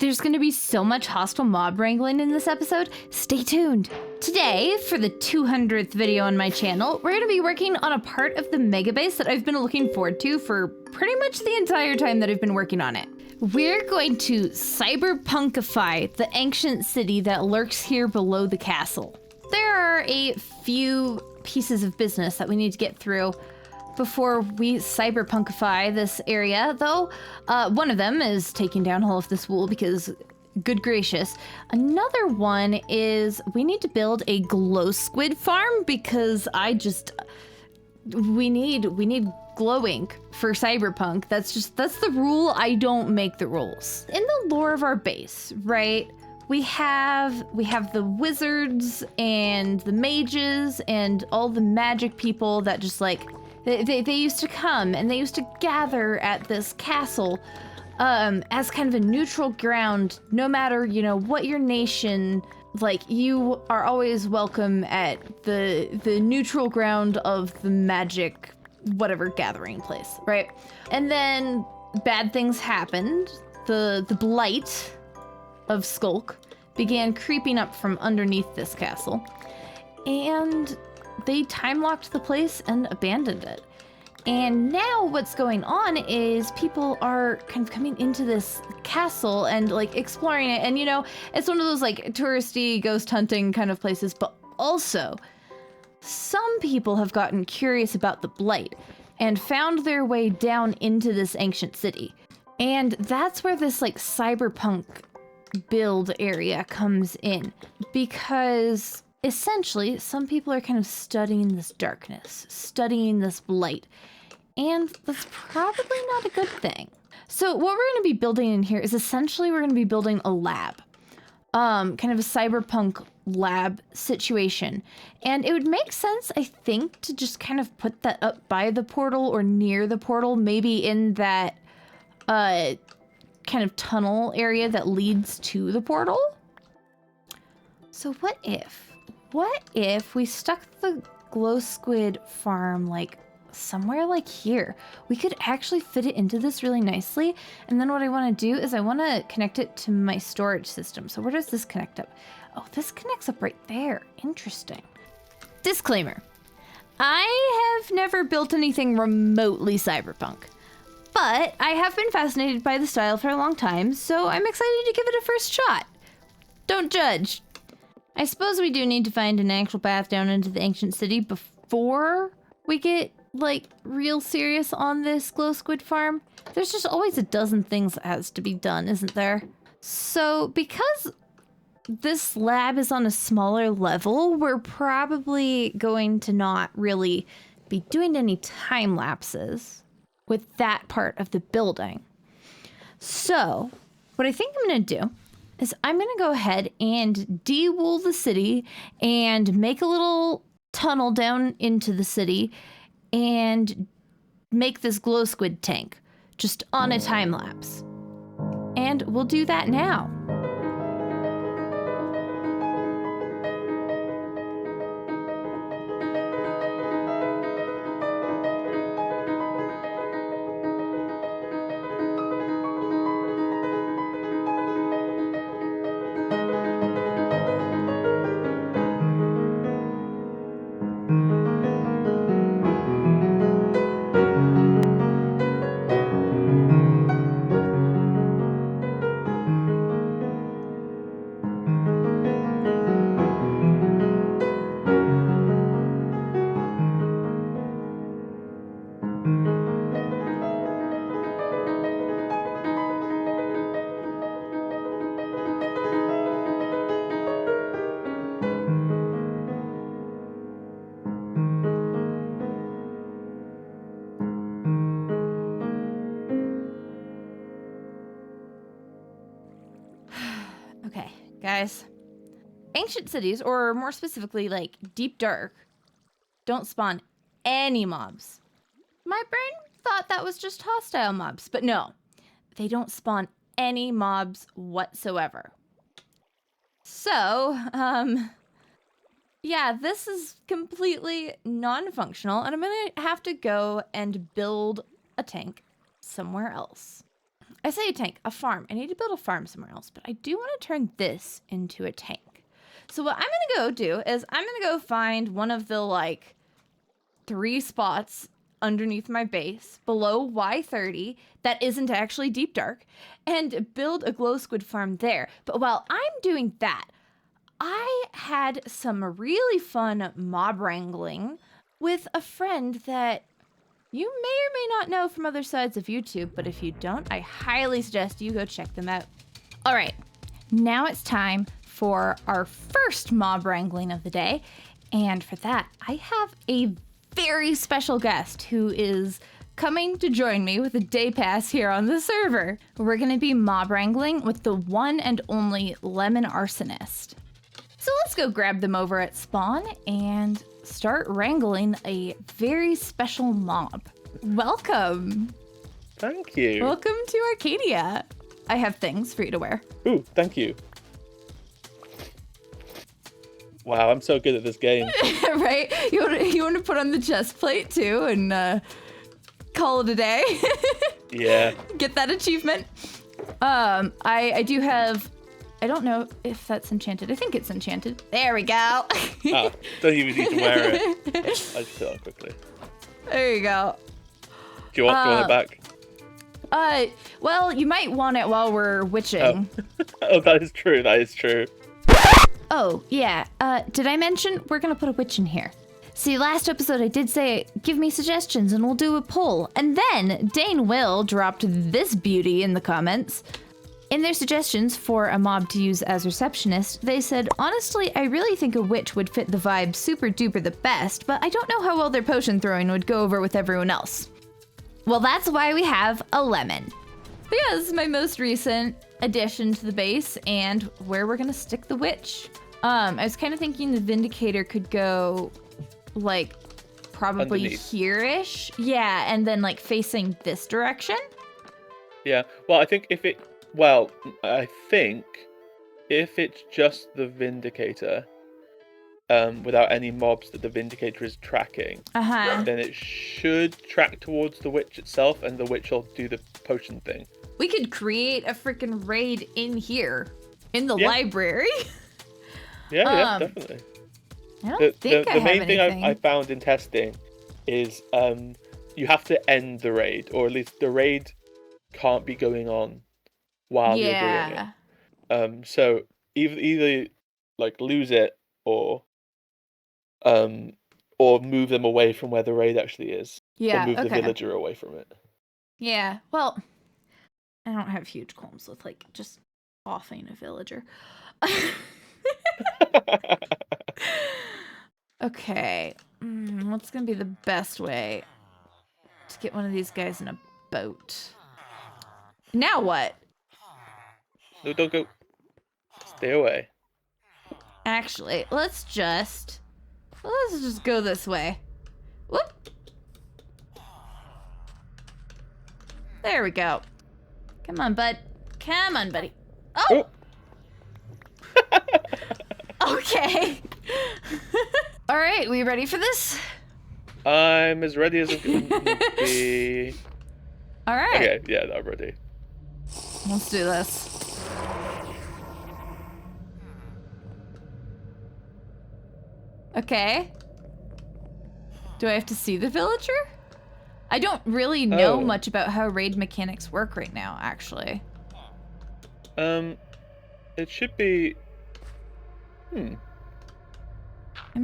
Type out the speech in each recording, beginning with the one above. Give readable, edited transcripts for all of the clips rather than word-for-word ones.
There's going to be so much hostile mob wrangling in this episode. Stay tuned. Today, for the 200th video on my channel, we're going to be working on a part of the megabase that I've been looking forward to for pretty much the entire time that I've been working on it. We're going to cyberpunkify the ancient city that lurks here below the castle. There are a few pieces of business that we need to get through before we cyberpunkify this area, though. One of them is taking down all of this wool because, good gracious. Another one is we need to build a glow squid farm because we need glow ink for cyberpunk. That's the rule. I don't make the rules. In the lore of our base, right? We have the wizards and the mages and all the magic people that just like they used to come and they used to gather at this castle as kind of a neutral ground. No matter, you know, what your nation, like, you are always welcome at the neutral ground of the magic whatever gathering place, right? And then bad things happened. The blight of Skulk began creeping up from underneath this castle, and they time-locked the place and abandoned it. And now what's going on is people are kind of coming into this castle and like exploring it, and you know, it's one of those like touristy ghost hunting kind of places, but also some people have gotten curious about the blight and found their way down into this ancient city. And that's where this like cyberpunk build area comes in, because essentially some people are kind of studying this darkness, studying this blight, and that's probably not a good thing. So what we're going to be building in here is essentially we're going to be building a lab, kind of a cyberpunk lab situation. And it would make sense, I think, to just kind of put that up by the portal or near the portal, maybe in that kind of tunnel area that leads to the portal. So what if we stuck the glow squid farm like somewhere like here? We could actually fit it into this really nicely. And then what I want to do is I want to connect it to my storage system. So where does this connect up? Oh, this connects up right there. Interesting. Disclaimer. I have never built anything remotely cyberpunk, but I have been fascinated by the style for a long time, so I'm excited to give it a first shot. Don't judge. I suppose we do need to find an actual path down into the ancient city before we get, like, real serious on this glow squid farm. There's just always a dozen things that has to be done, isn't there? So, because this lab is on a smaller level, we're probably going to not really be doing any time lapses with that part of the building. So, what I think I'm gonna do is I'm gonna go ahead and de-wool the city and make a little tunnel down into the city and make this glow squid tank just on a time lapse. And we'll do that now. Okay, guys. Ancient cities, or more specifically, like, deep dark, don't spawn any mobs. My brain thought that was just hostile mobs, but no. They don't spawn any mobs whatsoever. So, yeah, this is completely non-functional, and I'm gonna have to go and build a tank somewhere else. I say a tank, a farm. I need to build a farm somewhere else, but I do want to turn this into a tank. So what I'm going to go do is I'm going to go find one of the, like, 3 spots underneath my base below Y30 that isn't actually deep dark and build a glow squid farm there. But while I'm doing that, I had some really fun mob wrangling with a friend that you may or may not know from other sides of YouTube, but if you don't, I highly suggest you go check them out. All right, now it's time for our first mob wrangling of the day. And for that, I have a very special guest who is coming to join me with a day pass here on the server. We're gonna be mob wrangling with the one and only Lemon Arsonist. So let's go grab them over at spawn and start wrangling a very special mob. Welcome. Thank you. Welcome to Arcadia. I have things for you to wear. Ooh, thank you. Wow, I'm so good at this game. Right? You want to put on the chest plate too and call it a day. Yeah. Get that achievement. I do have. I don't know if that's enchanted. I think it's enchanted. There we go. Don't even need to wear it. I just put it on quickly. There you go. Do you want it back? Well, you might want it while we're witching. Oh, that is true. That is true. Oh, yeah. Did I mention we're gonna put a witch in here? See, last episode I did say, give me suggestions and we'll do a poll. And then Dane Will dropped this beauty in the comments. In their suggestions for a mob to use as receptionist, they said, honestly, I really think a witch would fit the vibe super duper the best, but I don't know how well their potion throwing would go over with everyone else. Well, that's why we have a lemon. But yeah, this is my most recent addition to the base and where we're gonna stick the witch. I was kind of thinking the Vindicator could go, like, probably underneath. here-ish. Yeah, and then, like, facing this direction. Yeah. Well, I think if it's just the Vindicator, without any mobs that the Vindicator is tracking, then it should track towards the witch itself, and the witch will do the potion thing. We could create a freaking raid in here, in the library. Yeah, definitely. I don't think I the have main thing anything. I found in testing is you have to end the raid, or at least the raid can't be going on while you're doing it. So either like lose it or move them away from where the raid actually is. Yeah, or move the okay. villager away from it. Yeah, well, I don't have huge qualms with, like, just offing a villager. Okay, what's gonna be the best way to get one of these guys in a boat? Now what? No, don't go. Stay away. Actually, let's just go this way. Whoop. There we go. Come on, bud. Come on, buddy. Oh! Okay. All right, we ready for this? I'm as ready as I can be. All right. Okay, yeah, I'm ready. Let's do this. Okay. Do I have to see the villager? I don't really know much about how raid mechanics work right now, actually. It should be. I'm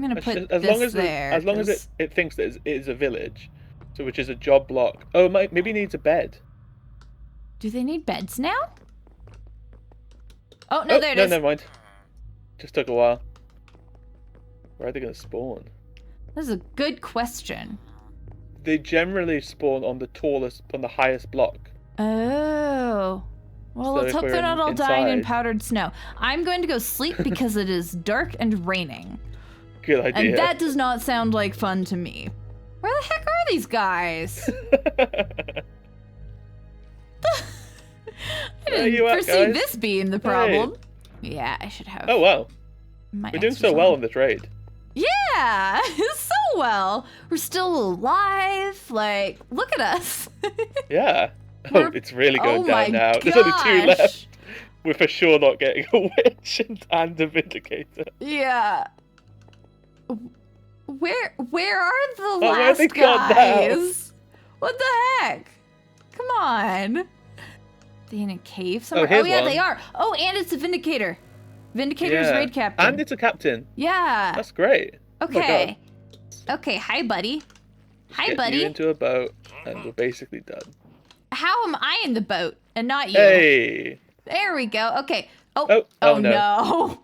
gonna put As this long as there. as long as it thinks that it is a village, so which is a job block. Oh, maybe it needs a bed. Do they need beds now? Oh, no, there it is. No, never mind. Just took a while. Where are they going to spawn? This is a good question. They generally spawn on the highest block. Oh. Well, So let's if hope we're they're not all dying in inside- powdered snow. I'm going to go sleep because it is dark and raining. Good idea. And that does not sound like fun to me. Where the heck are these guys? I Where didn't you at, foresee guys? this being the problem. Yeah, I should have. Oh, wow. my We're doing extras so well on. in this raid. Yeah, so well. We're still alive. Like, look at us. Yeah. Oh, it's really going down now. Gosh. There's only 2 left. We're for sure not getting a witch and a vindicator. Yeah. Where are the where last they gone guys? What the heck? Come on. They in a cave somewhere? here's yeah, one. they are. Oh, and it's a vindicator. Vindicator's raid captain. And it's a captain. Yeah. That's great. Okay. Okay, hi, buddy. Hi, Get buddy. you into a boat, and we're basically done. How am I in the boat and not you? Hey. There we go. Okay. Oh no. No.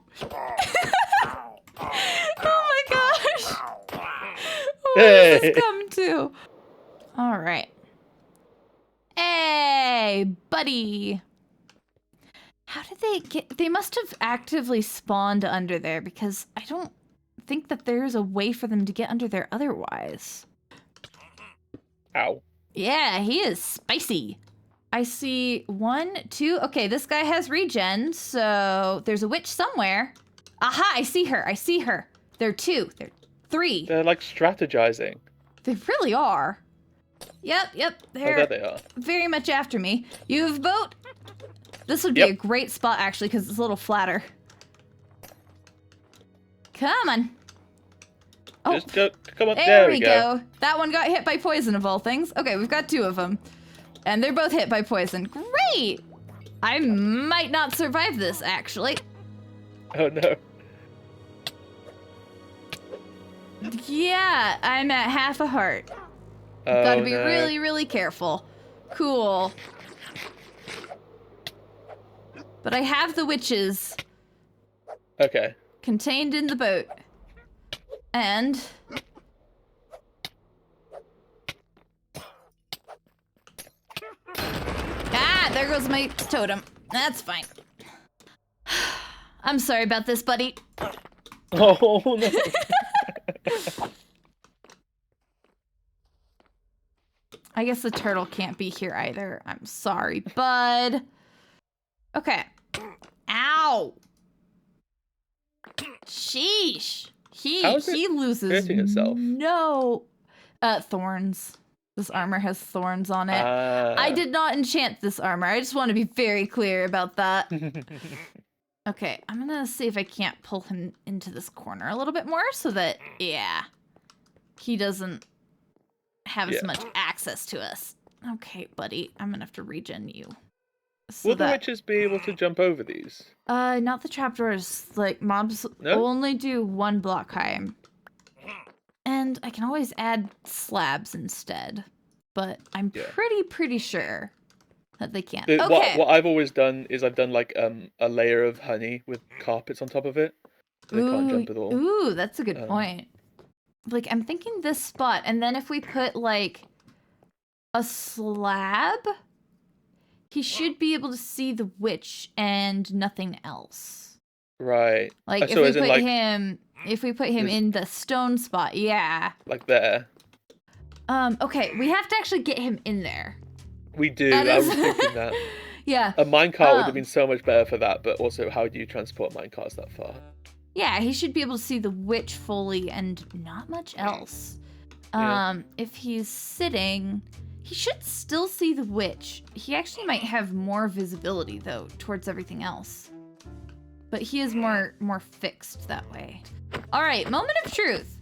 Oh my gosh. What has this come to? All right. Hey, buddy. How did they get... They must have actively spawned under there because I don't think that there's a way for them to get under there otherwise. Ow. Yeah, he is spicy. I see 1, 2. Okay, this guy has regen, so there's a witch somewhere. Aha, I see her. I see her. There are 2. There are 3. They're like strategizing. They really are. Yep. There they are. Very much after me. You have a boat? This would be a great spot, actually, because it's a little flatter. Come on. Oh, Just go, come on. there we go. That one got hit by poison, of all things. Okay, we've got 2 of them. And they're both hit by poison. Great! I might not survive this, actually. Oh, no. Yeah, I'm at half a heart. Oh, Gotta be no. really, really careful. Cool. But I have the witches Okay. contained in the boat. And... Ah, there goes my totem. That's fine. I'm sorry about this, buddy. Oh, no. I guess the turtle can't be here either. I'm sorry, bud. Okay. Ow! Sheesh. How is He it loses hurting itself? no thorns. This armor has thorns on it. I did not enchant this armor. I just want to be very clear about that. Okay, I'm gonna see if I can't pull him into this corner a little bit more so that, yeah, he doesn't have as much access to us. Okay, buddy, I'm gonna have to regen you. So Will the witches be able to jump over these? Not the trapdoors. Like, mobs only do 1 block high. And I can always add slabs instead. But I'm pretty sure that they can't. Okay. What I've always done is I've done like a layer of honey with carpets on top of it. So they can't jump at all. Ooh, that's a good point. Like, I'm thinking this spot, and then if we put like a slab, he should be able to see the witch and nothing else. Right. Like, so if we put him in the stone spot, yeah. Like there. Okay, we have to actually get him in there. We do. I was thinking that. Yeah. A minecart would have been so much better for that, but also how do you transport minecarts that far? Yeah, he should be able to see the witch fully and not much else. If he's sitting, he should still see the witch. He actually might have more visibility though towards everything else. But he is more fixed that way. All right, moment of truth.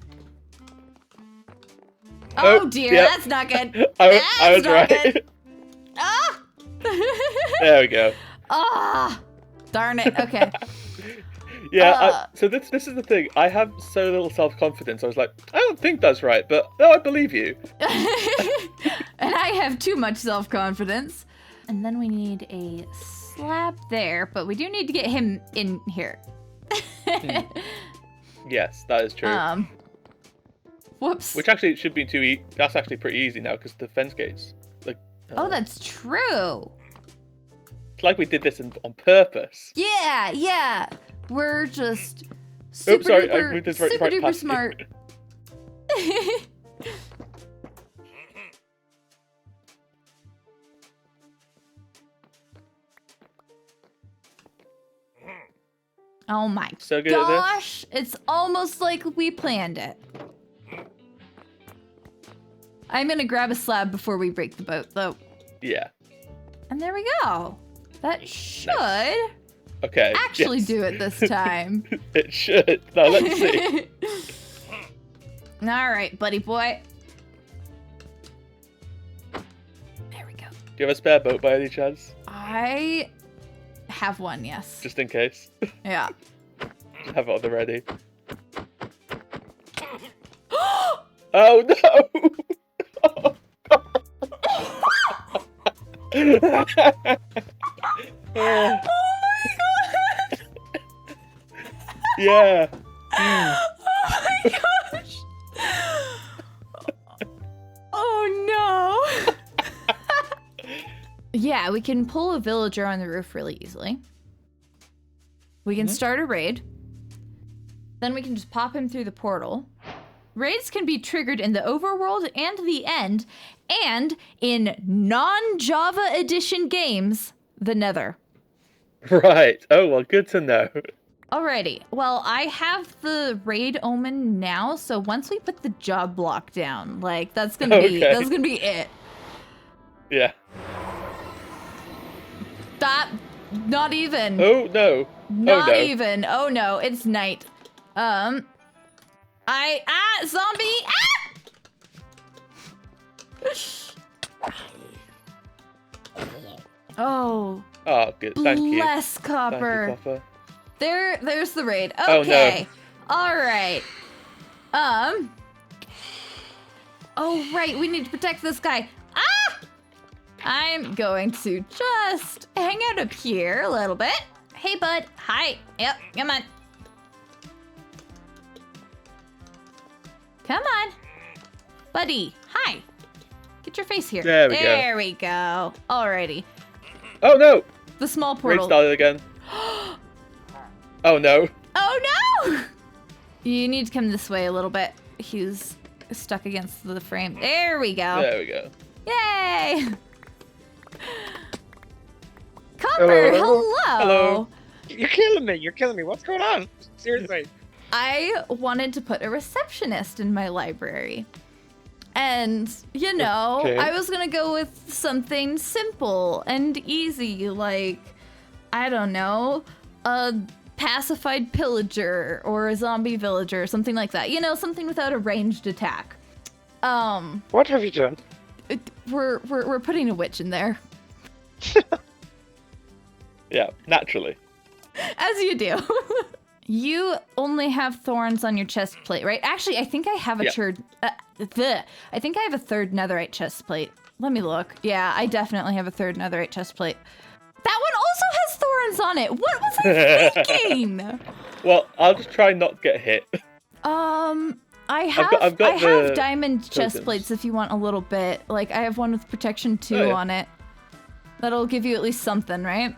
Oh dear, that's not good. I was right. Good. Ah! There we go. Ah! Darn it. Okay. Yeah, so this is the thing. I have so little self-confidence. I was like, I don't think that's right, but no, I believe you. And I have too much self-confidence. And then we need a slab there, but we do need to get him in here. Yes, that is true. Whoops. Which actually should be too easy. That's actually pretty easy now because the fence gates. Like. Oh, that's true. It's like we did this on purpose. Yeah. We're just super duper smart. Oh my gosh, it's almost like we planned it. I'm gonna grab a slab before we break the boat, though. Yeah. And there we go. That should okay. actually do it this time. It should. Now let's see. All right, buddy boy. There we go. Do you have a spare boat by any chance? I have one, yes. Just in case. Yeah. Just have it on the ready. Oh no! Oh, Oh my god! Yeah. Oh my gosh! Oh no! Yeah, we can pull a villager on the roof really easily. We can start a raid. Then we can just pop him through the portal. Raids can be triggered in the overworld and the end, and in non-Java edition games, the Nether. Right. Oh well, good to know. Alrighty. Well, I have the raid omen now, so once we put the job block down, like that's gonna be it. Yeah. That not even. Oh no. Not oh, no. even. Oh no, it's night. Zombie! Oh. Oh, good. Thank you. Bless Copper. Thank you, Copper. There's the raid. Oh, Okay. No. All right. Oh, right. We need to protect this guy. Ah! I'm going to just hang out up here a little bit. Hey, bud. Hi. Yep. Come on. Come on. Buddy. Hi. Get your face here. There we go. Alrighty. Oh, no. The small Raid portal. started again. Oh, no. Oh, no! You need to come this way a little bit. He's stuck against the frame. There we go. There we go. Yay! Copper, hello! Hello. You're killing me. You're killing me. What's going on? Seriously. I wanted to put a receptionist in my library. And, you know, Okay. I was gonna go with something simple and easy, like, I don't know, a pacified pillager or a zombie villager, something like that. You know, something without a ranged attack. What have you done? We're putting a witch in there. Yeah, naturally. As you do. You only have thorns on your chest plate, right? Actually, I think I have a I think I have a third netherite chest plate. Let me look. Yeah, I definitely have a third netherite chest plate. That one also has thorns on it. What was I thinking? Well, I'll just try not to get hit. I have I've got I have the diamond chest tokens. plates if you want a little bit. Like I have one with protection 2 Oh, yeah. on it. That'll give you at least something, right?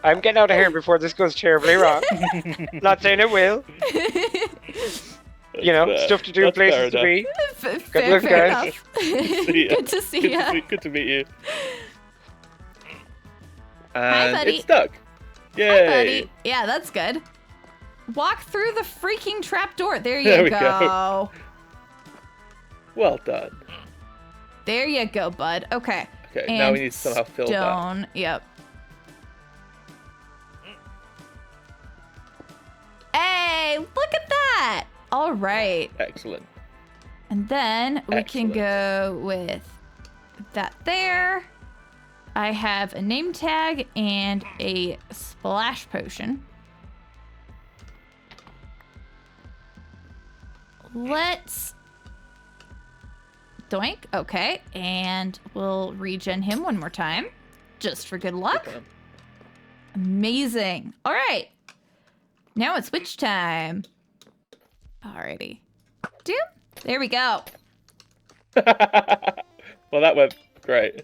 I'm getting out of here before this goes terribly wrong. Not saying it will. You know, stuff to do, That's fair places to enough. be. Fair, luck, fair guys. enough. See ya. Good to see ya. Good to meet you. Hi, And buddy. it's stuck. Yay. Hi, buddy. Yeah, that's good. Walk through the freaking trapdoor. There you There we go. go. Well done. There you go, bud. Okay. Okay, And now we need to somehow fill that. stone. Yep. Hey, look at that. All right. Excellent. And then we can Excellent. go with that there. I have a name tag and a splash potion. Let's doink. Okay, and we'll regen him one more time, just for good luck. Okay. Amazing. All right, now it's witch time. Alrighty, doom. There we go. Well, that went great.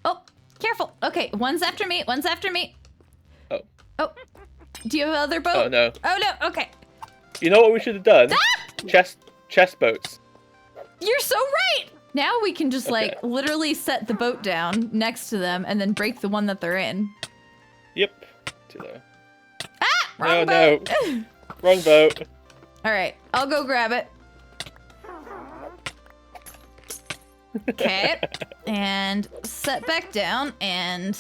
Oh, careful. Okay, one's after me. One's after me. Oh. Oh, do you have other boat? Oh, no. Oh no. Okay. You know what we should have done? Ah! Chest boats. You're so right. Now we can just like Okay. literally set the boat down next to them and then break the one that they're in. Yep. Too low. Ah! Wrong No, boat. no. Wrong boat. All right, I'll go grab it. Okay. And set back down and...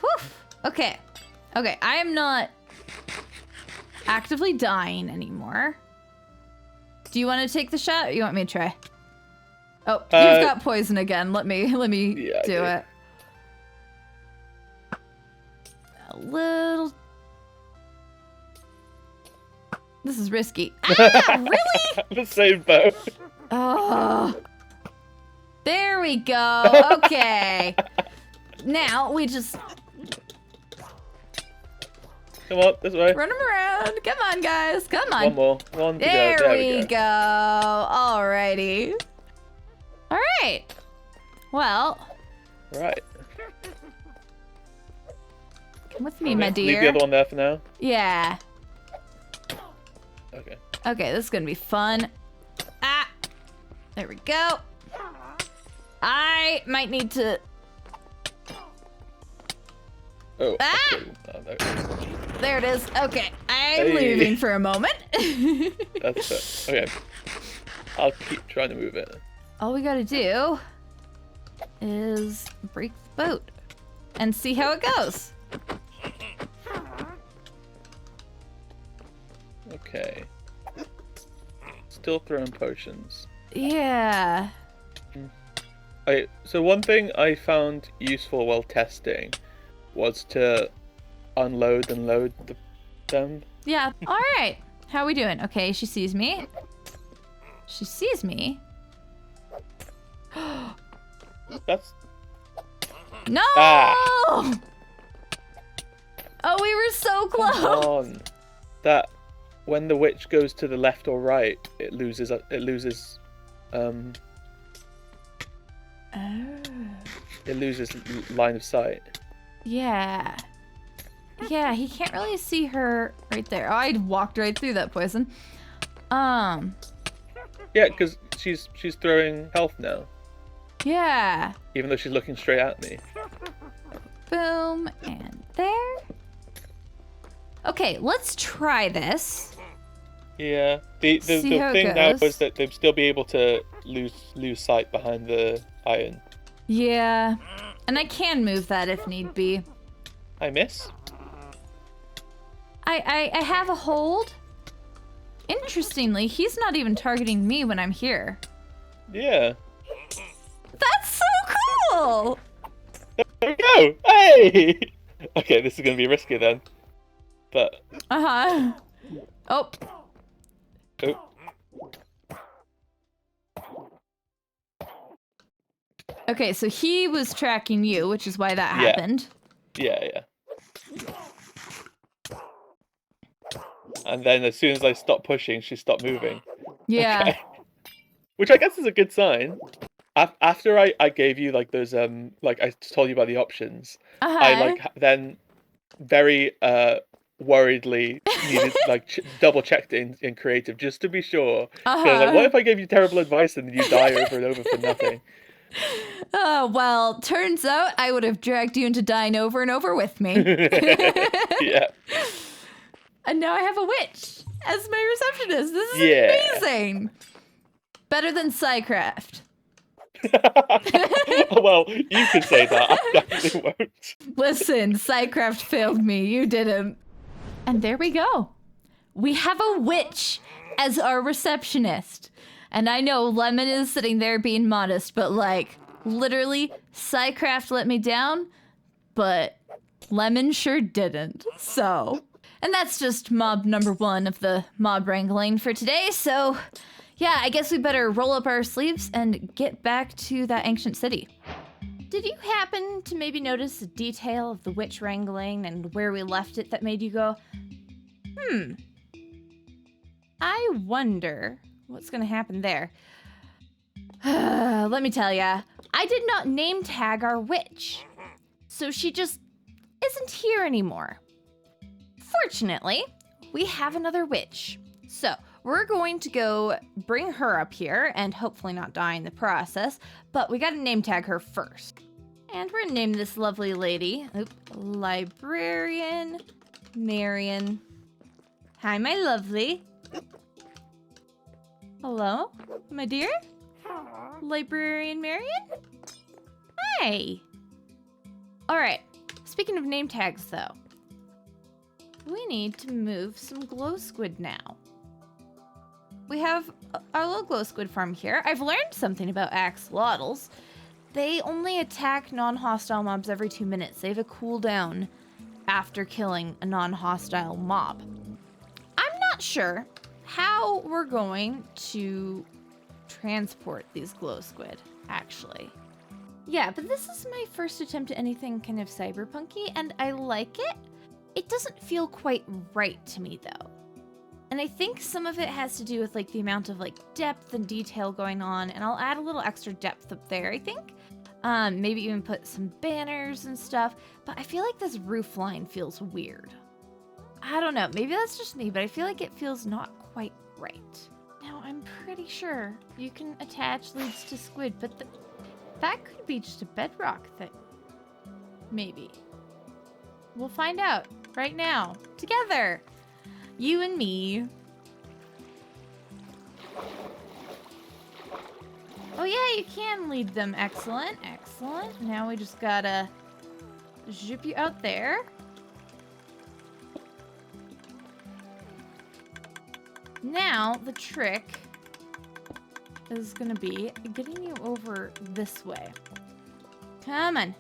Whew. Okay. Okay, I am not actively dying anymore. Do you want to take the shot or you want me to try? Oh, you've got poison again. Let me do it. A little... This is risky. Ah, really? The same boat. Oh. There we go. Okay. Now we just... Come on, this way. Run them around. Come on, guys. Come on. One more. One to go. There we go. Alrighty. All right. Well. Right. Come with me, my dear. Leave the other one there for now. Yeah. Okay. Okay, this is gonna be fun. Ah. There we go. I might need to... Oh. Ah! Okay. Oh, no. There it is. Okay, I'm leaving for a moment. That's it. Okay. I'll keep trying to move it. All we gotta do is break the boat and see how it goes. Okay. Still throwing potions. Yeah. Okay, so one thing I found useful while testing was to unload and load them. Yeah. All right. How are we doing? Okay, she sees me. She sees me. That's... No! Ah. Oh, we were so Come close. on. That when the witch goes to the left or right, it loses Oh. it loses line of sight. Yeah. Yeah, he can't really see her right there. Oh, I walked right through that poison. Yeah, because she's throwing health now, Yeah. even though she's looking straight at me. Boom, and there. Okay, let's try this. Yeah. The See how it thing now goes. is that they'd still be able to lose sight behind the iron. Yeah. And I can move that if need be. I miss. I have a hold. Interestingly, he's not even targeting me when I'm here. Yeah. That's so cool! There we go! Hey! Okay, this is gonna be risky then. But... Uh-huh. Oh. Oh. Okay, so he was tracking you, which is why that Yeah. happened. Yeah. And then as soon as I stopped pushing, she stopped moving. Yeah. Okay. Which I guess is a good sign. After I gave you like those like I told you about the options, Uh-huh. I like then very worriedly needed like double checked in creative just to be sure. 'Cause, like, what if I gave you terrible advice and then you die over and over for nothing? Oh, well, turns out I would have dragged you into dying over and over with me. Yeah. And now I have a witch as my receptionist. This is amazing. Better than Psycraft. Well, you can say that. I definitely won't. Listen, Psycraft failed me. You didn't. And there we go. We have a witch as our receptionist. And I know Lemon is sitting there being modest, but like, literally, Psycraft let me down, but Lemon sure didn't. So, and that's just mob number 1 of the mob wrangling for today. So, yeah, I guess we better roll up our sleeves and get back to that ancient city. Did you happen to maybe notice a detail of the witch wrangling and where we left it that made you go, I wonder what's gonna happen there? Let me tell ya, I did not name tag our witch, so she just isn't here anymore. Fortunately, we have another witch, so we're going to go bring her up here and hopefully not die in the process, but we gotta name tag her first. And we're gonna name this lovely lady, Librarian Marion. Hi, my lovely. Hello, my dear? Librarian Marion? Hi. All right. Speaking of name tags, though, we need to move some glow squid now. We have our little glow squid farm here. I've learned something about axolotls. They only attack non-hostile mobs every 2 minutes. They have a cooldown after killing a non-hostile mob. I'm not sure how we're going to transport these glow squid, actually. Yeah, but this is my first attempt at anything kind of cyberpunky, and I like it. It doesn't feel quite right to me, though. And I think some of it has to do with like the amount of like depth and detail going on, and I'll add a little extra depth up there, I think. Maybe even put some banners and stuff, but I feel like this roof line feels weird. I don't know, maybe that's just me, but I feel like it feels not quite right. Now, I'm pretty sure you can attach leads to squid, but that could be just a bedrock thing. Maybe. We'll find out right now, together. You and me. Oh yeah, you can lead them. Excellent, excellent. Now we just gotta zip you out there. Now, the trick is gonna be getting you over this way. Come on.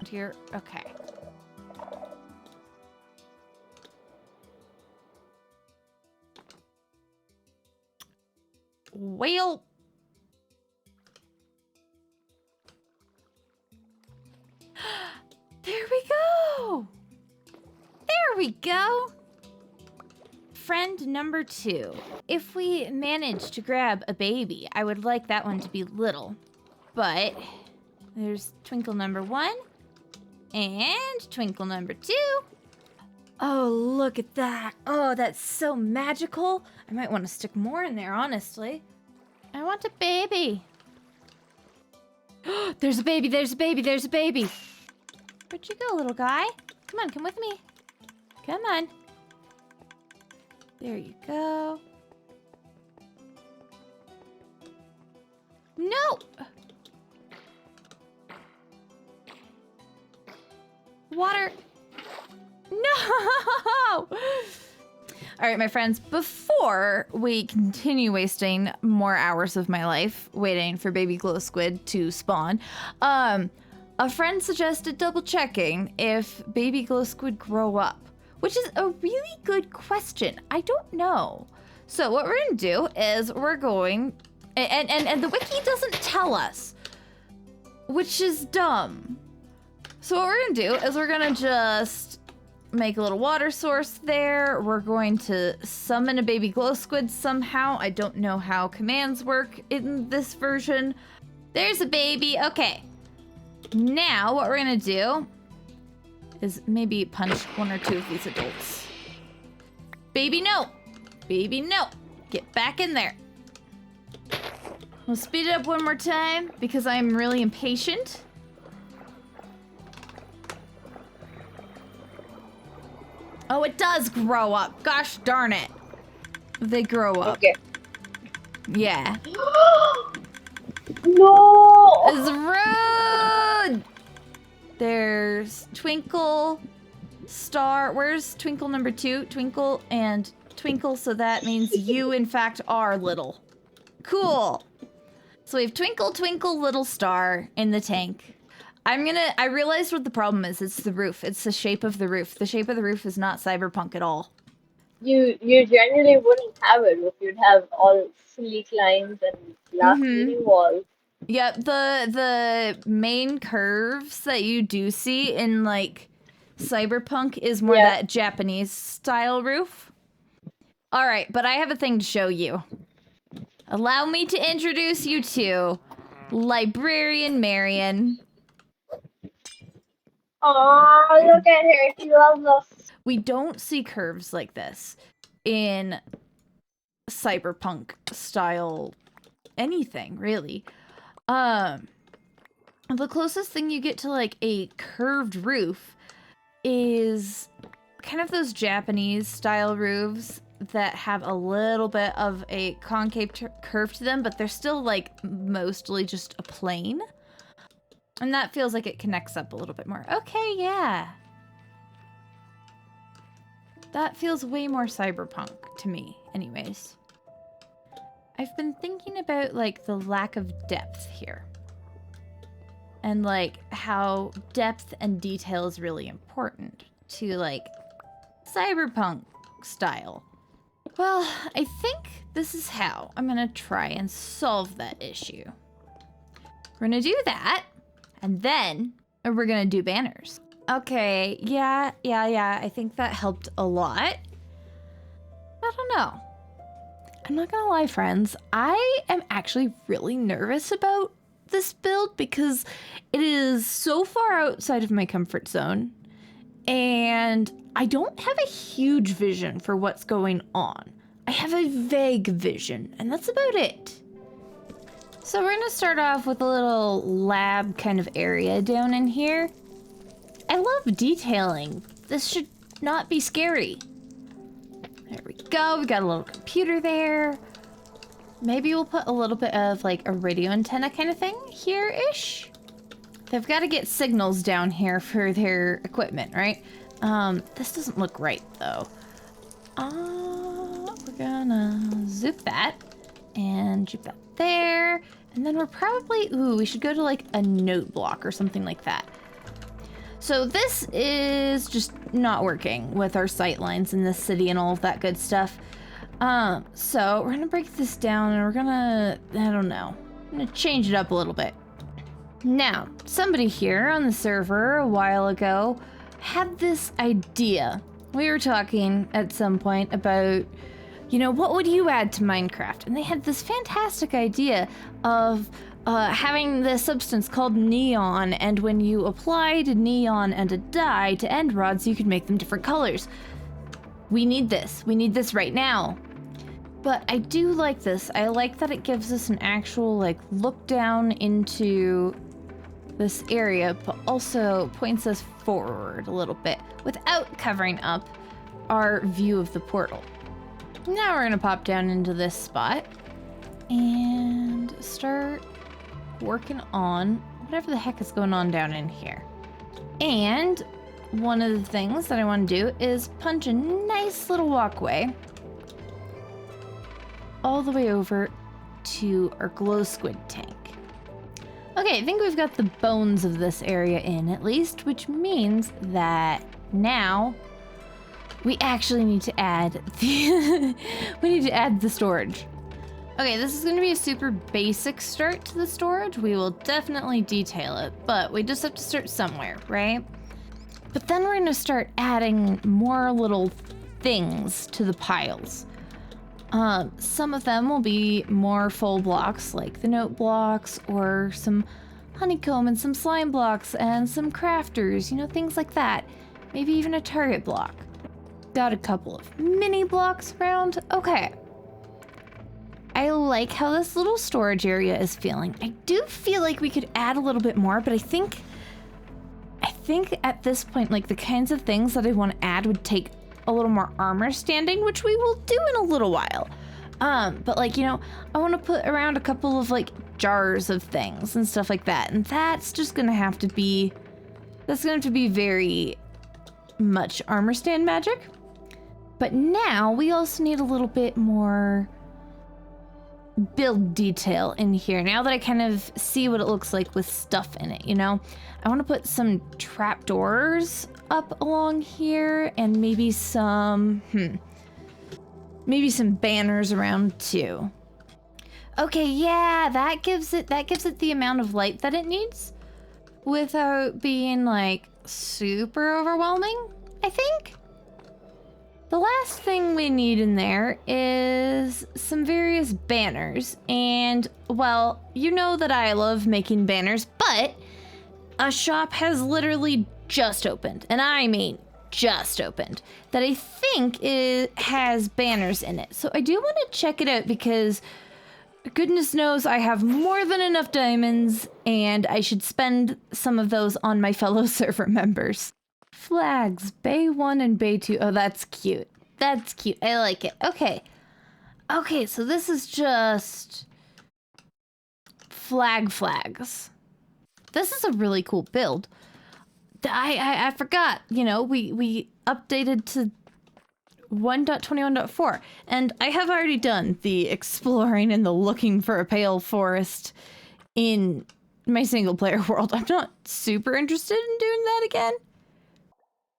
Here, okay. Whale. There we go. There we go. Friend number 2. If we manage to grab a baby, I would like that one to be little. But there's twinkle number 1 and twinkle number 2. Oh, look at that. Oh, that's so magical. I might want to stick more in there, honestly. I want a baby. There's a baby, there's a baby, there's a baby. Where'd you go, little guy? Come on, come with me. Come on. There you go. No! Water. No! All right, my friends, before we continue wasting more hours of my life waiting for baby glow squid to spawn, a friend suggested double checking if baby glow squid grow up, which is a really good question. I don't know. So what we're gonna do is we're going, and the wiki doesn't tell us, which is dumb. So what we're gonna do is we're gonna just make a little water source there. We're going to summon a baby glow squid somehow. I don't know how commands work in this version. There's a baby. Okay. Now what we're gonna do is maybe punch 1 or 2 of these adults. Baby, no. Baby, no. Get back in there. We'll speed it up one more time because I'm really impatient. Oh, it does grow up. Gosh darn it. They grow up. Okay. Yeah. No! It's rude! There's Twinkle, Star. Where's Twinkle number 2? Twinkle and Twinkle, so that means you, in fact, are little. Cool. So we have Twinkle, Twinkle, Little Star in the tank. I realized what the problem is. It's the roof. It's the shape of the roof. The shape of the roof is not cyberpunk at all. You generally wouldn't have it if you'd have all sleek lines and glass leaning walls. Yeah, the main curves that you do see in like cyberpunk is more that Japanese style roof. All right, but I have a thing to show you. Allow me to introduce you to Librarian Marion. Oh, look at her. She loves us. We don't see curves like this in cyberpunk style anything, really. The closest thing you get to like a curved roof is kind of those Japanese style roofs, that have a little bit of a concave curve to them, but they're still like mostly just a plane. And that feels like it connects up a little bit more. Okay, yeah. That feels way more cyberpunk to me, anyways. I've been thinking about like the lack of depth here. And like how depth and detail is really important to like cyberpunk style. Well, I think this is how I'm gonna try and solve that issue. We're gonna do that, and then we're gonna do banners. Okay, yeah, I think that helped a lot. I don't know. I'm not gonna lie, friends. I am actually really nervous about this build because it is so far outside of my comfort zone, and I don't have a huge vision for what's going on. I have a vague vision, and that's about it. So we're gonna start off with a little lab kind of area down in here. I love detailing. This should not be scary. There we go, we got a little computer there. Maybe we'll put a little bit of like a radio antenna kind of thing here-ish. They've got to get signals down here for their equipment, right? This doesn't look right though. We're gonna zoop that and zoop that there. And then we're probably, we should go to like a note block or something like that. So this is just not working with our sight lines in this city and all of that good stuff. So we're gonna break this down and we're gonna, I don't know, I'm gonna change it up a little bit. Now, somebody here on the server a while ago had this idea. We were talking at some point about, you know, what would you add to Minecraft? And they had this fantastic idea of having this substance called neon, and when you applied neon and a dye to end rods, you could make them different colors. We need this. We need this right now. But I do like this. I like that it gives us an actual, like, look down into this area, but also points us forward a little bit without covering up our view of the portal. Now we're gonna pop down into this spot and start working on whatever the heck is going on down in here. And one of the things that I want to do is punch a nice little walkway all the way over to our glow squid tank. Okay, I think we've got the bones of this area in at least, which means that now we actually need to add the storage. Okay, this is gonna be a super basic start to the storage. We will definitely detail it, but we just have to start somewhere, right? But then we're gonna start adding more little things to the piles. Some of them will be more full blocks, like the note blocks, or some honeycomb and some slime blocks and some crafters, you know, things like that. Maybe even a target block. Got a couple of mini blocks around. Okay. I like how this little storage area is feeling. I do feel like we could add a little bit more, but I think at this point, like, the kinds of things that I want to add would take a little more armor standing, which we will do in a little while. But like, you know, I want to put around a couple of like jars of things and stuff like that. And that's just gonna have to be, very much armor stand magic. But now we also need a little bit more build detail in here. Now that I kind of see what it looks like with stuff in it, you know? I want to put some trapdoors up along here and maybe some banners around too. Okay, yeah, that gives it the amount of light that it needs without being like super overwhelming, I think. The last thing we need in there is some various banners. And, well, you know that I love making banners, but a shop has literally just opened, and I mean just opened, that I think it has banners in it. So I do want to check it out because goodness knows I have more than enough diamonds, and I should spend some of those on my fellow server members. Flags, Bay 1 and Bay 2. Oh, that's cute. That's cute. I like it. Okay. Okay, so this is just flags. This is a really cool build. I forgot, you know, we updated to 1.21.4, and I have already done the exploring and the looking for a pale forest in my single player world. I'm not super interested in doing that again.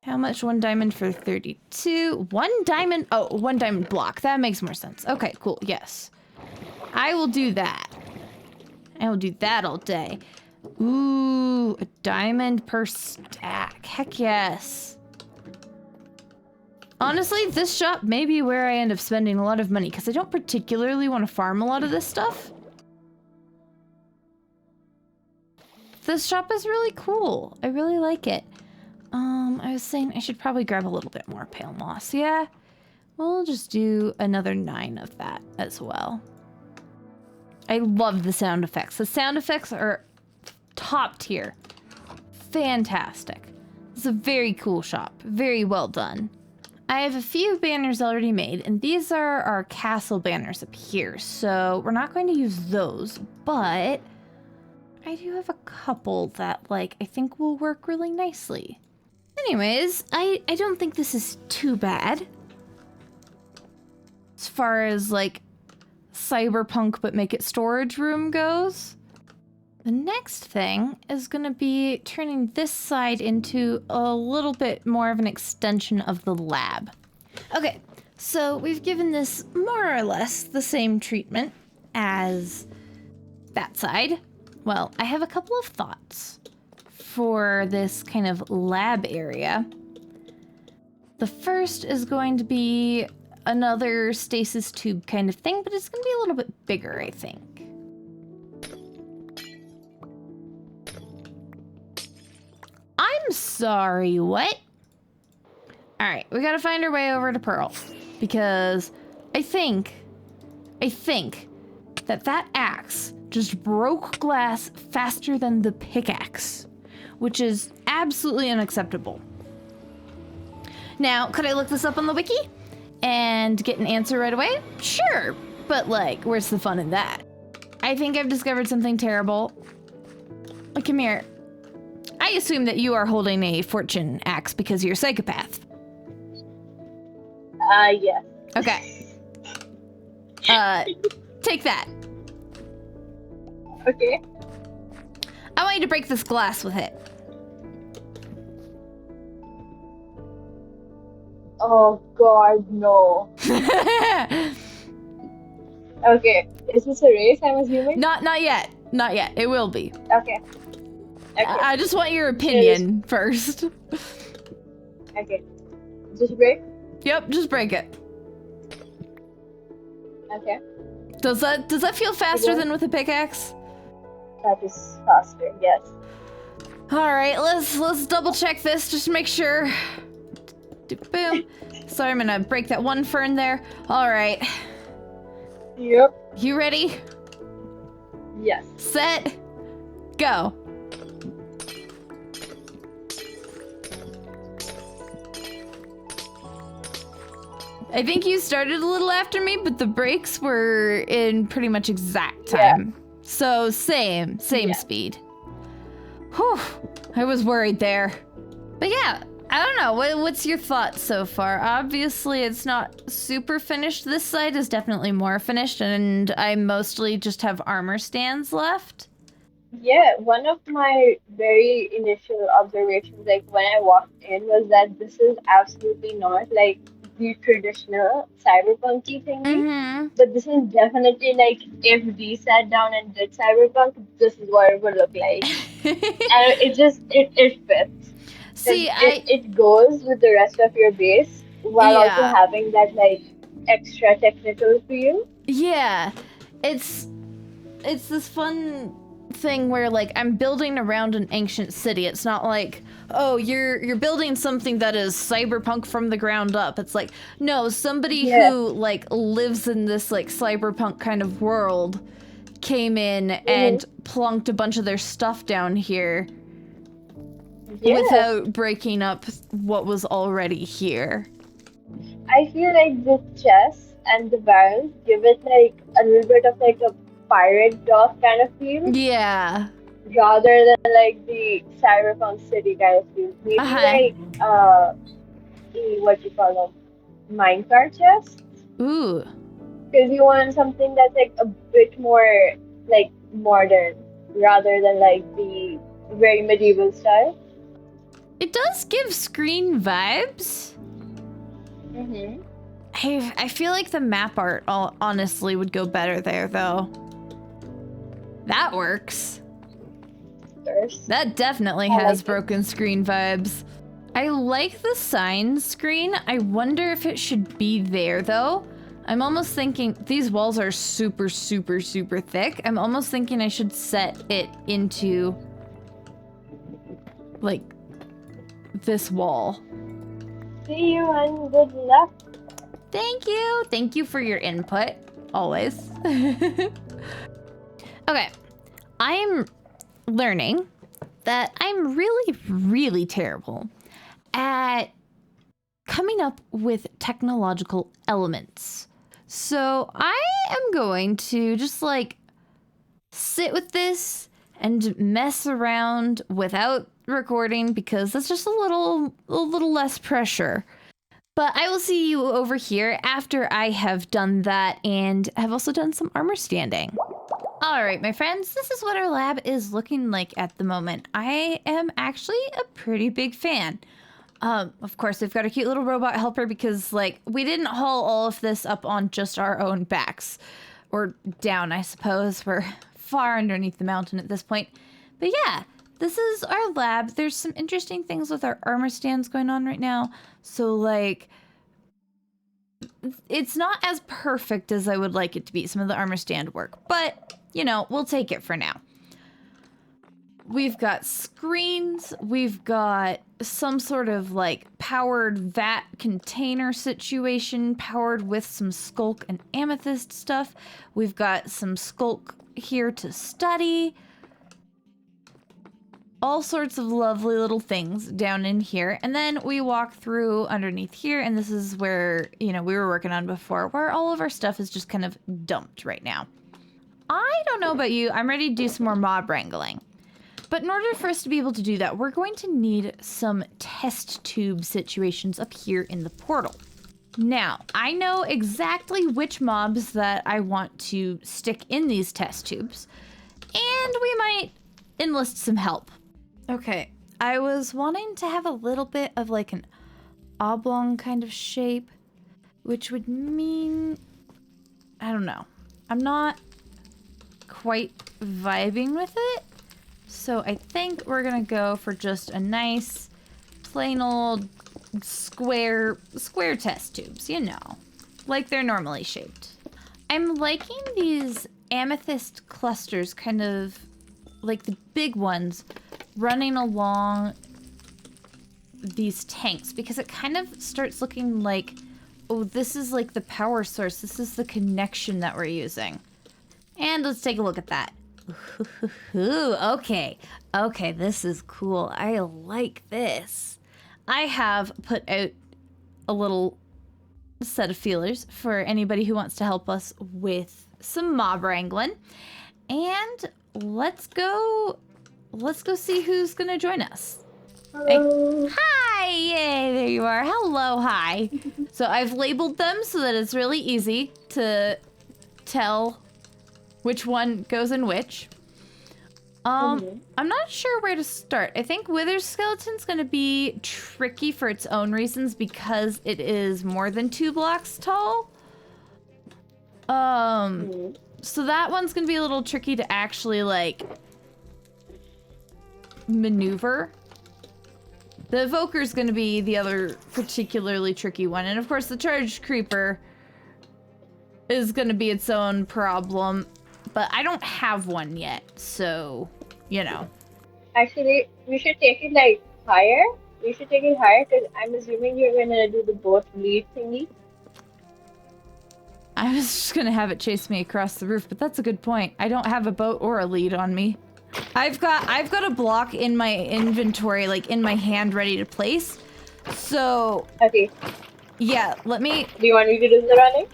How much? 1 diamond for 32. 1 diamond. Oh, 1 diamond block. That makes more sense. Okay, cool. Yes. I will do that. I will do that all day. Ooh, a diamond per stack. Heck yes. Honestly, this shop may be where I end up spending a lot of money because I don't particularly want to farm a lot of this stuff. This shop is really cool. I really like it. I was saying I should probably grab a little bit more pale moss. Yeah, we'll just do another 9 of that as well. I love the sound effects. The sound effects are top tier. Fantastic. It's a very cool shop. Very well done. I have a few banners already made, and these are our castle banners up here, so we're not going to use those, but I do have a couple that, like, I think will work really nicely. Anyways, I don't think this is too bad. As far as, like, Cyberpunk but make it storage room goes. The next thing is going to be turning this side into a little bit more of an extension of the lab. Okay, so we've given this more or less the same treatment as that side. Well, I have a couple of thoughts for this kind of lab area. The first is going to be another stasis tube kind of thing, but it's going to be a little bit bigger, I think. I'm sorry, what? Alright, we gotta find our way over to Pearl, because I think that axe just broke glass faster than the pickaxe, which is absolutely unacceptable. Now, could I look this up on the wiki and get an answer right away? Sure, but like, where's the fun in that? I think I've discovered something terrible. Come here. I assume that you are holding a fortune axe because you're a psychopath. Yes. Okay. Take that. Okay. I want you to break this glass with it. Oh God, no. Okay. Is this a race, I'm assuming? Not yet. Not yet. It will be. Okay. Okay. I just want your opinion first. Okay. Just break? Yep, just break it. Okay. Does that feel faster than with a pickaxe? That is faster, yes. Alright, let's double check this just to make sure. Boom. Sorry, I'm gonna break that one fern there. Alright. Yep. You ready? Yes. Set. Go. I think you started a little after me, but the breaks were in pretty much exact time. Yeah. So same speed. Whew, I was worried there. But yeah, I don't know, what's your thoughts so far? Obviously it's not super finished. This side is definitely more finished, and I mostly just have armor stands left. Yeah, one of my very initial observations, like when I walked in, was that this is absolutely not like the traditional cyberpunky thingy. Mm-hmm. But this is definitely like if we sat down and did cyberpunk, this is what it would look like. And it fits. See, it goes with the rest of your base while also having that like extra technical feel. Yeah, it's this fun thing where like I'm building around an ancient city. It's not like, oh, you're building something that is cyberpunk from the ground up. It's like, no, somebody who like lives in this like cyberpunk kind of world came in and plunked a bunch of their stuff down here without breaking up what was already here. I I feel like the chess and the barrels give it like a little bit of like a pirate dock kind of feel, Yeah. rather than like the cyberpunk city kind of feel. Maybe like what you call them, minecart chests, Ooh. because you want something that's like a bit more like modern rather than like the very medieval style. It does give screen vibes. Mm-hmm. I feel like the map art honestly would go better there, though. That works. That definitely has broken screen vibes. I like the sign screen. I wonder if it should be there, though. I'm almost thinking these walls are super, super, super thick. I'm almost thinking I should set it into like this wall. See you and good luck. Thank you. Thank you for your input. Always. Okay. I'm learning that I'm really, really terrible at coming up with technological elements. So I am going to just like sit with this and mess around without recording because that's just a little less pressure. But I will see you over here after I have done that and have also done some armor standing. All right, my friends, this is what our lab is looking like at the moment. I am actually a pretty big fan. Of course, we've got a cute little robot helper because, like, we didn't haul all of this up on just our own backs. Or down, I suppose. We're far underneath the mountain at this point. But yeah, this is our lab. There's some interesting things with our armor stands going on right now. So, like, it's not as perfect as I would like it to be, some of the armor stand work. But, you know, we'll take it for now. We've got screens. We've got some sort of like powered vat container situation powered with some skulk and amethyst stuff. We've got some skulk here to study. All sorts of lovely little things down in here. And then we walk through underneath here, and this is where, you know, we were working on before, where all of our stuff is just kind of dumped right now. I don't know about you, I'm ready to do some more mob wrangling. But in order for us to be able to do that, we're going to need some test tube situations up here in the portal. Now, I know exactly which mobs that I want to stick in these test tubes, and we might enlist some help. Okay, I was wanting to have a little bit of like an oblong kind of shape, which would mean, I don't know, I'm not quite vibing with it. So I think we're gonna go for just a nice, plain old square test tubes, you know, like they're normally shaped. I'm liking these amethyst clusters, kind of like the big ones, running along these tanks because it kind of starts looking like, oh, this is like the power source. This is the connection that we're using. And let's take a look at that. Ooh, okay, this is cool. I like this. I have put out a little set of feelers for anybody who wants to help us with some mob wrangling. And let's go see who's gonna join us. Hi! Yay, there you are. Hello, hi. So I've labeled them so that it's really easy to tell which one goes in which. I'm not sure where to start. I think Wither's skeleton's gonna be tricky for its own reasons because it is more than 2 blocks tall. So that one's gonna be a little tricky to actually like maneuver. The evoker's gonna be the other particularly tricky one, and of course the charged creeper is gonna be its own problem. But I don't have one yet, so, you know. Actually, we should take it like higher. We should take it higher because I'm assuming you're gonna do the boat lead thingy. I was just gonna have it chase me across the roof, but that's a good point. I don't have a boat or a lead on me. I've got a block in my inventory, like in my hand, ready to place. So Okay. Yeah, let me... Do you want me to do the running?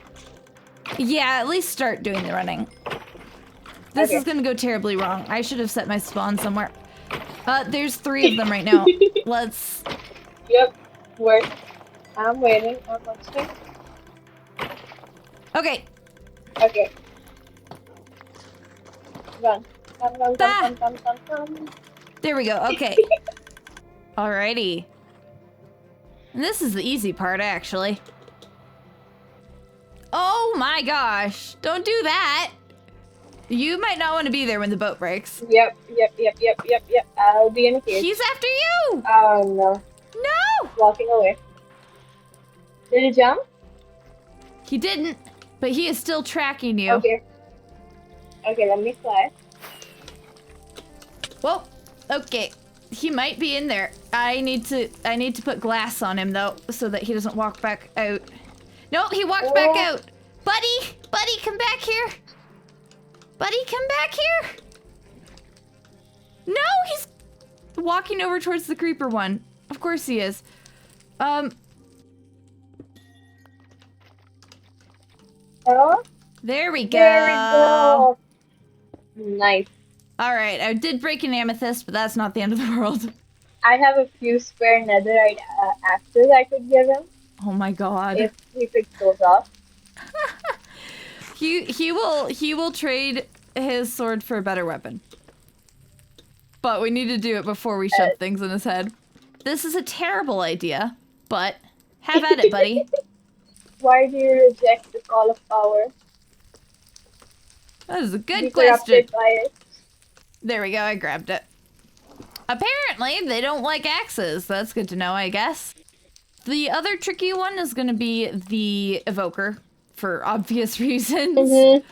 Yeah, at least start doing the running. This Okay. is gonna go terribly wrong. I should have set my spawn somewhere. There's 3 of them right now. Let's... Yep. Work. I'm waiting. I'm watching. Okay. Okay. Run. Come. Ah. Come. There we go. Okay. Alrighty. And this is the easy part, actually. Oh my gosh. Don't do that. You might not want to be there when the boat breaks. Yep. I'll be in a cage. He's after you! Oh no. No! Walking away. Did he jump? He didn't, but he is still tracking you. Okay. Okay, let me fly. Well, okay. He might be in there. I need to put glass on him though, so that he doesn't walk back out. No, he walked back out. Buddy, come back here. Buddy, come back here. No, he's walking over towards the creeper one. Of course he is. Hello? There we go. There we go. Nice. All right, I did break an amethyst, but that's not the end of the world. I have a few spare netherite axes I could give him Oh my god. if he picks those off. He will trade his sword for a better weapon. But we need to do it before we shove things in his head. This is a terrible idea, but have at it, buddy. Why do you reject the call of power? That is a good Be question. corrupted by it. There we go, I grabbed it. Apparently, they don't like axes. That's good to know, I guess. The other tricky one is going to be the evoker, for obvious reasons. Mm-hmm.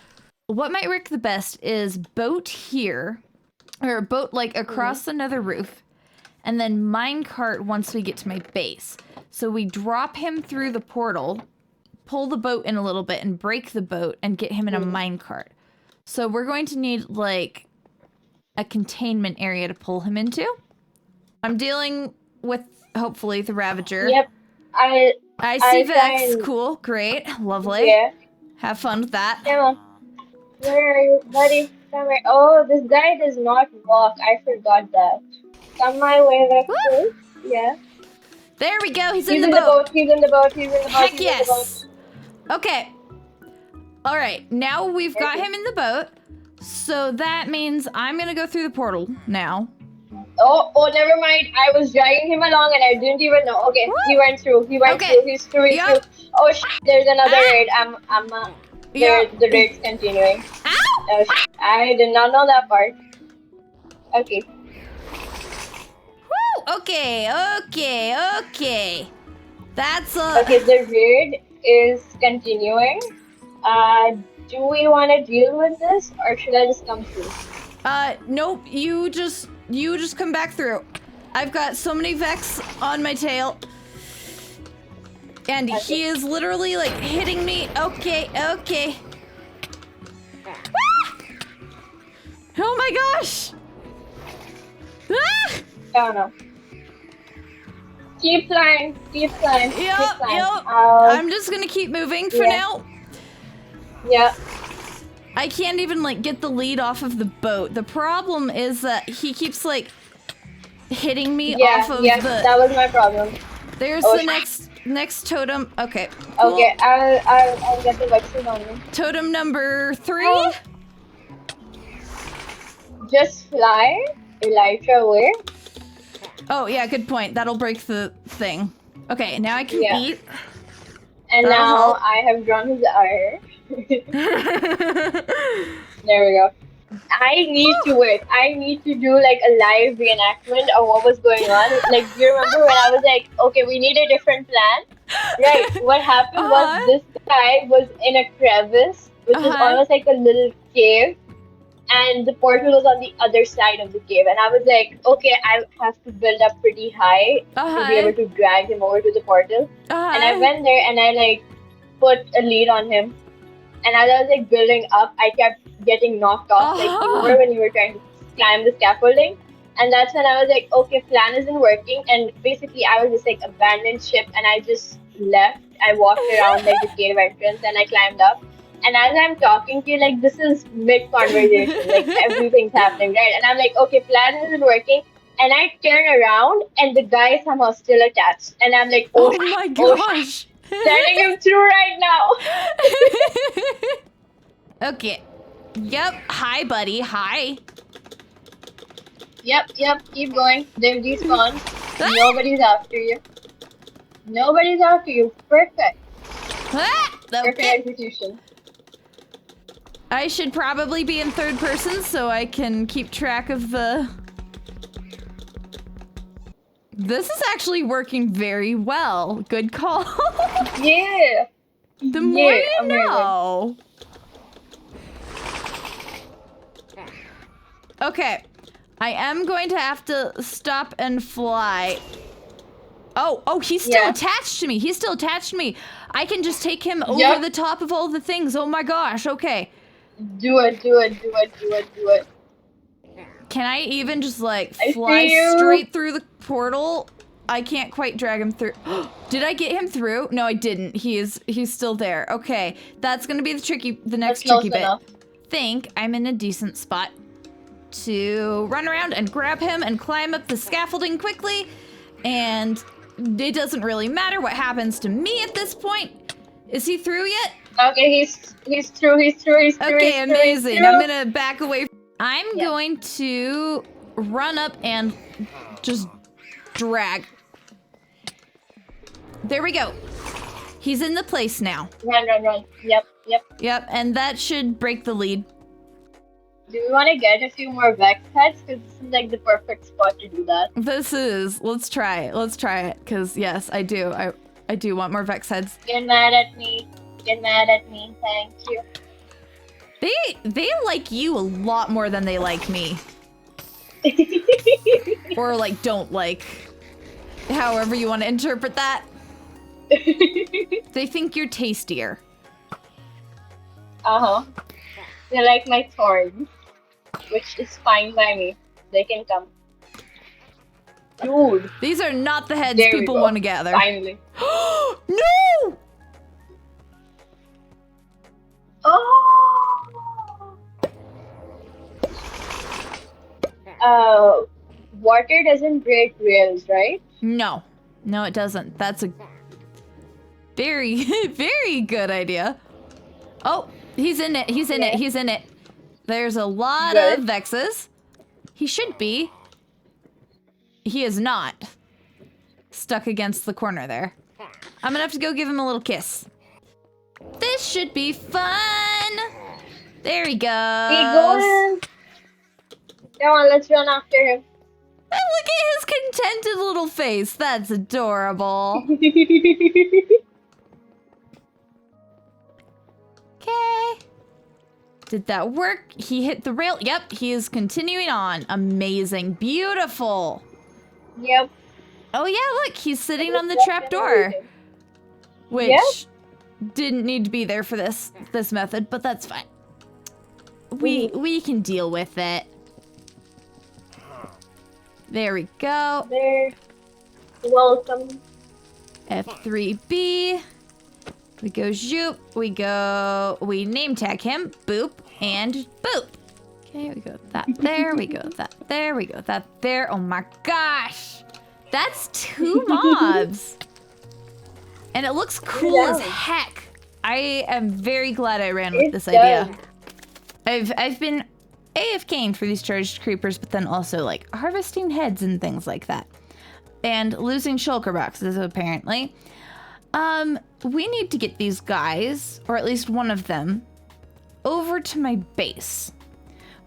What might work the best is boat here, or boat like across another roof, and then minecart once we get to my base. So we drop him through the portal, pull the boat in a little bit, and break the boat, and get him in a minecart. So we're going to need, like, a containment area to pull him into. I'm dealing with, hopefully, the Ravager. Yep. I see I Vex. find- Cool. Great. Lovely. Yeah. Have fun with that. Come on. Where are you, buddy? Come here. Oh, this guy does not walk. I forgot that. Come my way, Vexus. Yeah. There we go. He's He's in the boat. He's in the boat. He's in the boat. Heck He's in the boat. yes. Okay. All right. Now we've got him in the boat. So that means I'm going to go through the portal now. Oh, never mind. I was dragging him along and I didn't even know. Okay, he went through. He went Okay. through. He's through. He's Yup. through. Oh, there's another Ah. raid. Yup. The raid's continuing. Ow! Oh, I did not know that part. Okay. Woo! Okay. That's Okay, the raid is continuing. Do we want to deal with this or should I just come through? Nope. You just come back through. I've got so many Vex on my tail. And he is literally like hitting me. Okay. Ah! Oh my gosh! Ah! Oh no. Keep flying. Yep. Um, I'm just gonna keep moving for yeah. now. Yeah. I can't even like get the lead off of the boat. The problem is that he keeps like hitting me off of yeah, the. that was my problem. There's Oh, the next totem. Okay. Cool. Okay, I'll get the Vexus on you. Totem number 3. Oh. Just fly, Elytra away. Oh yeah, good point. That'll break the thing. Okay, now I can Yeah. eat. And That'll now help. I have drawn his ire. There we go. I need to wait. I need to do like a live reenactment of what was going on. Like, do you remember when I was like, okay, we need a different plan? Right. What happened was this guy was in a crevice, which is almost like a little cave. And the portal was on the other side of the cave. And I was like, okay, I have to build up pretty high to be able to drag him over to the portal. And I went there and I like put a lead on him. And as I was like building up, I kept getting knocked off. Like, you remember when you were trying to climb the scaffolding? And that's when I was like, okay, plan isn't working. And basically I was just like abandoned ship and I just left. I walked around like the cave entrance and I climbed up. And as I'm talking to you, like this is mid conversation, like everything's happening, right? And I'm like, okay, plan isn't working. And I turn around and the guy is somehow still attached. And I'm like, oh my gosh. Sending him through right now. Okay. Yep. Hi, buddy. Hi. Yep. Keep going. They've despawned. Nobody's after you. Nobody's after you. Perfect. Perfect execution. I should probably be in third person so I can keep track of the... This is actually working very well. Good call. Yeah. The more you know. Okay. I am going to have to stop and fly. Oh, he's still attached to me. He's still attached to me. I can just take him over the top of all the things. Oh my gosh. Okay. Do it. Can I even just like fly straight through the portal? I can't quite drag him through. Did I get him through? No, I didn't. He's still there. Okay, that's gonna be the next tricky bit. Think I'm in a decent spot to run around and grab him and climb up the scaffolding quickly. And it doesn't really matter what happens to me at this point. Is he through yet? Okay, he's through. Okay, amazing. I'm gonna back away. I'm going to run up and just drag. There we go. He's in the place now. Run. Yep. And that should break the lead. Do we want to get a few more Vex heads? Because this is like the perfect spot to do that. This is. Let's try it. Because yes, I do. I do want more Vex heads. Get mad at me. Thank you. They like you a lot more than they like me. Or like don't like. However you want to interpret that. They think you're tastier. Uh-huh. They like my thorns. Which is fine by me. They can come. Dude. These are not the heads people want to gather. Finally. No! Water doesn't break rails, right? No, it doesn't. That's a very, very good idea. Oh, he's in it. There's a lot of Vexes. He should be. He is not. Stuck against the corner there. I'm gonna have to go give him a little kiss. This should be fun. There he goes. Keep going. Come on, let's run after him. And look at his contented little face. That's adorable. Okay. Did that work? He hit the rail. Yep, he is continuing on. Amazing. Beautiful. Yep. Oh yeah, look, he's sitting on the trapdoor. Which didn't need to be there for this method, but that's fine. We can deal with it. There we go. There. Welcome. F3B. We go zoop. We name tag him. Boop and boop. Okay, we go that there. We go that there. We go that there. Oh my gosh. That's 2 mobs. And it looks cool as heck. I am very glad I ran with this idea. I've been AFKing for these charged creepers, but then also like harvesting heads and things like that. And losing shulker boxes, apparently. We need to get these guys, or at least one of them, over to my base.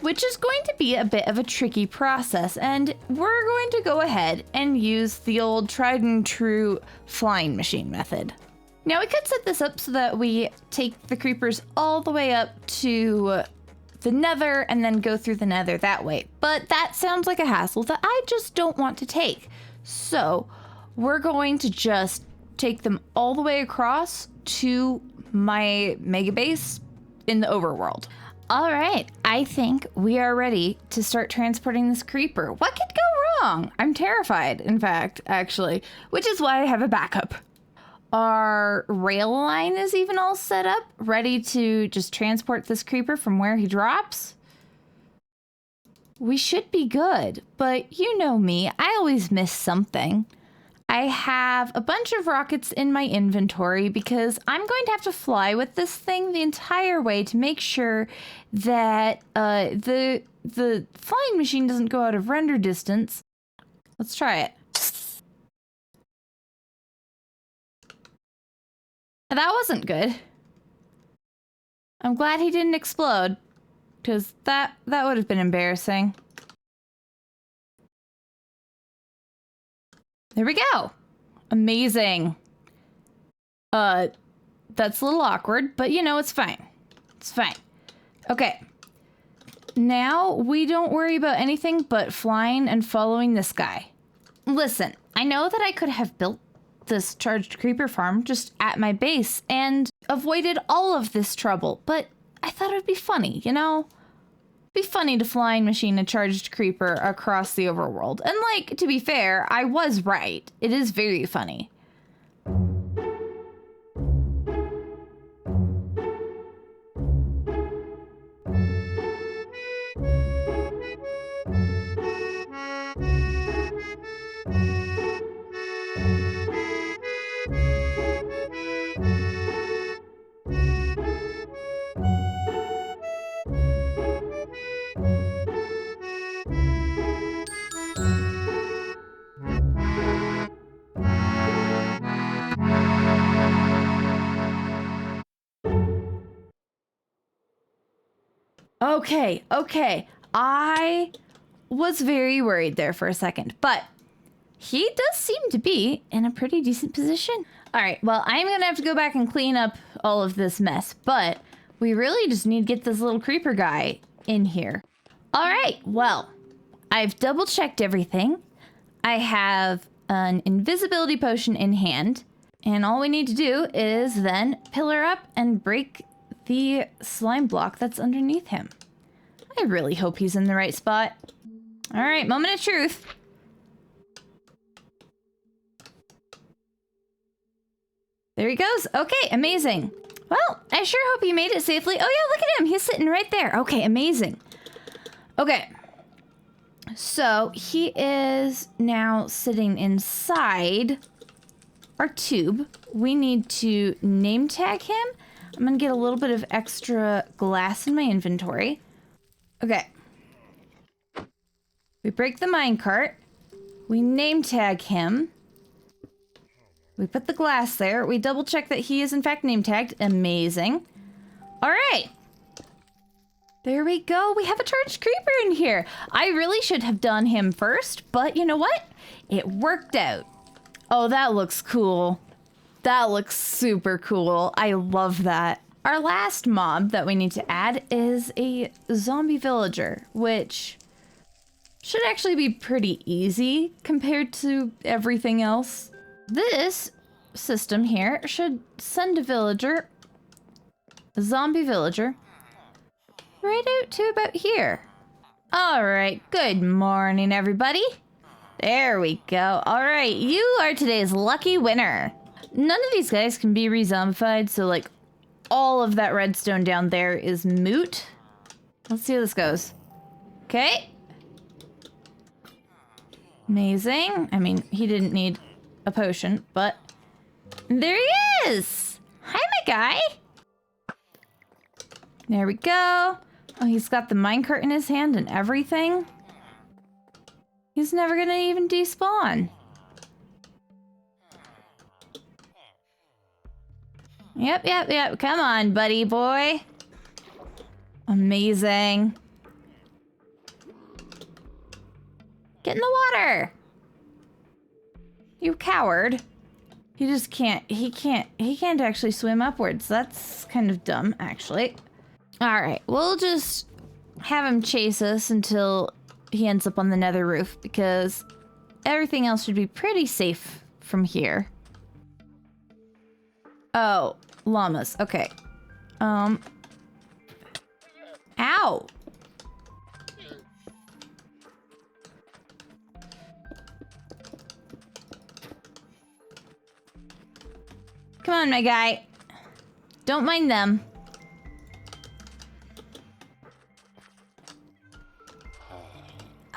Which is going to be a bit of a tricky process, and we're going to go ahead and use the old tried and true flying machine method. Now we could set this up so that we take the creepers all the way up to the nether and then go through the nether that way, but that sounds like a hassle that I just don't want to take. So we're going to just take them all the way across to my mega base in the overworld. All right, I think we are ready to start transporting this creeper. What could go wrong? I'm terrified, in fact, actually, which is why I have a backup. Our rail line is even all set up, ready to just transport this creeper from where he drops. We should be good, but you know me, I always miss something. I have a bunch of rockets in my inventory because I'm going to have to fly with this thing the entire way to make sure that the flying machine doesn't go out of render distance. Let's try it. That wasn't good. I'm glad he didn't explode, because that would have been embarrassing. There we go. Amazing. That's a little awkward, but you know, it's fine. It's fine. Okay. Now we don't worry about anything but flying and following this guy. Listen, I know that I could have built this charged creeper farm just at my base and avoided all of this trouble, but I thought it would be funny, you know? Be funny to flying machine a charged creeper across the overworld. And like, to be fair, I was right. It is very funny. Okay. I was very worried there for a second, but he does seem to be in a pretty decent position. All right, well, I'm gonna have to go back and clean up all of this mess, but we really just need to get this little creeper guy in here. All right, well, I've double checked everything. I have an invisibility potion in hand, and all we need to do is then pillar up and break the slime block that's underneath him. I really hope he's in the right spot. All right, moment of truth. There he goes. Okay, amazing. Well, I sure hope he made it safely. Oh yeah, look at him. He's sitting right there. Okay, amazing. Okay. So he is now sitting inside our tube. We need to name tag him. I'm gonna get a little bit of extra glass in my inventory. Okay. We break the minecart. We name tag him. We put the glass there. We double check that he is in fact name tagged. Amazing. All right. There we go. We have a charged creeper in here. I really should have done him first, but you know what? It worked out. Oh, that looks cool. That looks super cool. I love that. Our last mob that we need to add is a zombie villager, which should actually be pretty easy compared to everything else. This system here should send a zombie villager, right out to about here. All right, good morning, everybody. There we go. All right, you are today's lucky winner. None of these guys can be re-zombified, so like all of that redstone down there is moot. Let's see how this goes. Okay. Amazing. I mean, he didn't need a potion, but there he is. Hi, my guy. There we go. Oh, he's got the minecart in his hand and everything. He's never gonna even despawn. Yep. Come on, buddy boy. Amazing. Get in the water. You coward. He just can't, he can't actually swim upwards. That's kind of dumb, actually. All right, we'll just have him chase us until he ends up on the nether roof because everything else should be pretty safe from here. Oh, llamas. Okay. Ow. Come on, my guy. Don't mind them.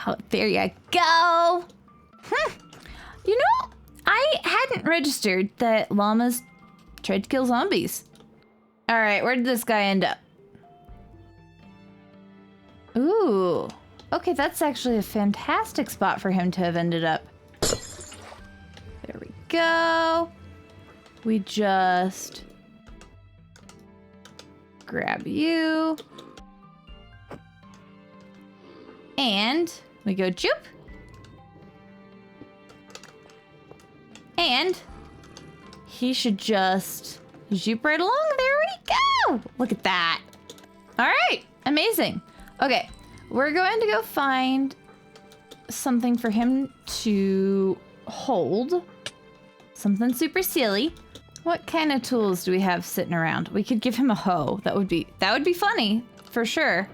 Oh, there you go. You know, I hadn't registered that llamas tried to kill zombies. All right, where did this guy end up? Ooh. Okay, that's actually a fantastic spot for him to have ended up. There we go. We just grab you. And we go joop. And he should just zoop right along. There we go. Look at that. All right, amazing. Okay, we're going to go find something for him to hold. Something super silly. What kind of tools do we have sitting around? We could give him a hoe. That would be funny, for sure.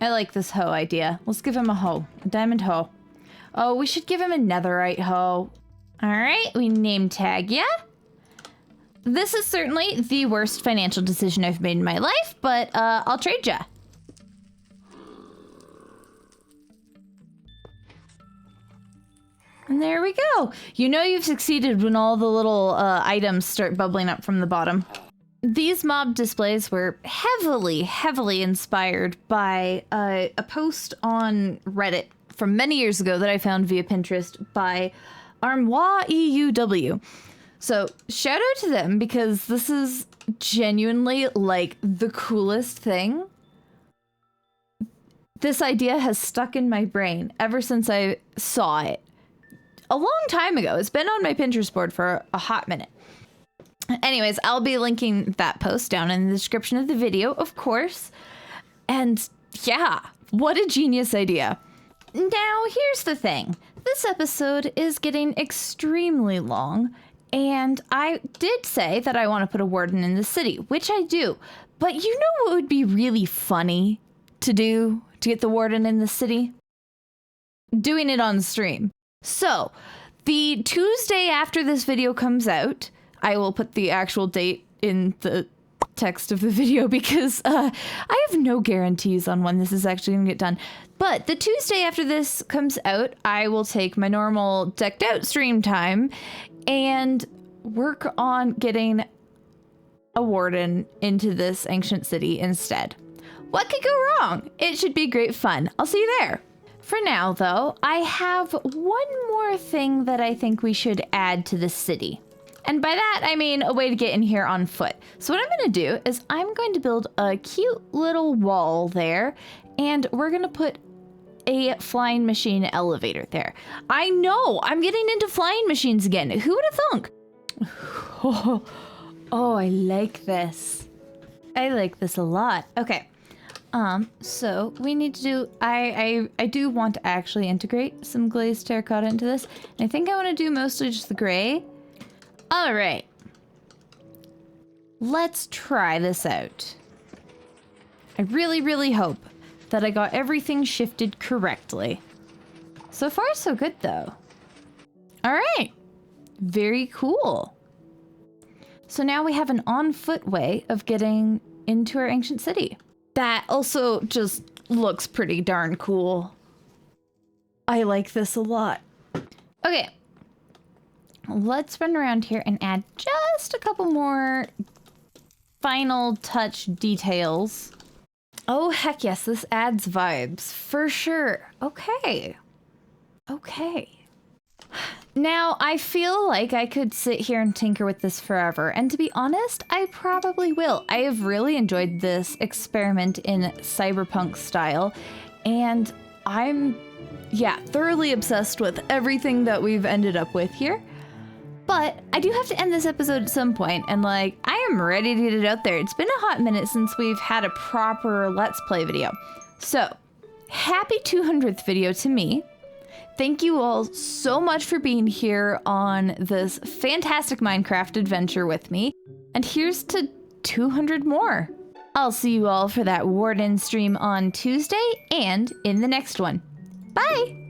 I like this hoe idea. Let's give him a hoe, a diamond hoe. Oh, we should give him a netherite hoe. All right, we name tag ya. This is certainly the worst financial decision I've made in my life, but I'll trade ya. And there we go. You know you've succeeded when all the little items start bubbling up from the bottom. These mob displays were heavily inspired by a post on Reddit from many years ago that I found via Pinterest by Armoire EUW. So shout out to them because this is genuinely like the coolest thing. This idea has stuck in my brain ever since I saw it. A long time ago. It's been on my Pinterest board for a hot minute. Anyways, I'll be linking that post down in the description of the video, of course. And yeah, what a genius idea. Now, here's the thing. This episode is getting extremely long, and I did say that I want to put a warden in the city, which I do. But you know what would be really funny to do to get the warden in the city? Doing it on stream. So, the Tuesday after this video comes out, I will put the actual date in the text of the video because I have no guarantees on when this is actually going to get done. But the Tuesday after this comes out, I will take my normal decked out stream time and work on getting a warden into this ancient city instead. What could go wrong? It should be great fun. I'll see you there. For now, though, I have one more thing that I think we should add to the city. And by that, I mean a way to get in here on foot. So what I'm going to do is I'm going to build a cute little wall there, and we're going to put a flying machine elevator there. I know, I'm getting into flying machines again. Who would have thunk? Oh, I like this. I like this a lot. Okay. So we need to do, I do want to actually integrate some glazed terracotta into this. And I think I want to do mostly just the gray. All right. Let's try this out. I really hope that I got everything shifted correctly. So far, so good though. All right. Very cool. So now we have an on-foot way of getting into our ancient city. That also just looks pretty darn cool. I like this a lot. Okay. Let's run around here and add just a couple more final touch details. Oh, heck yes, this adds vibes for sure. Okay. Okay. Now, I feel like I could sit here and tinker with this forever, and to be honest, I probably will. I have really enjoyed this experiment in cyberpunk style, and I'm, thoroughly obsessed with everything that we've ended up with here. But I do have to end this episode at some point, and I am ready to get it out there. It's been a hot minute since we've had a proper Let's Play video. So, happy 200th video to me. Thank you all so much for being here on this fantastic Minecraft adventure with me. And here's to 200 more. I'll see you all for that Warden stream on Tuesday and in the next one. Bye!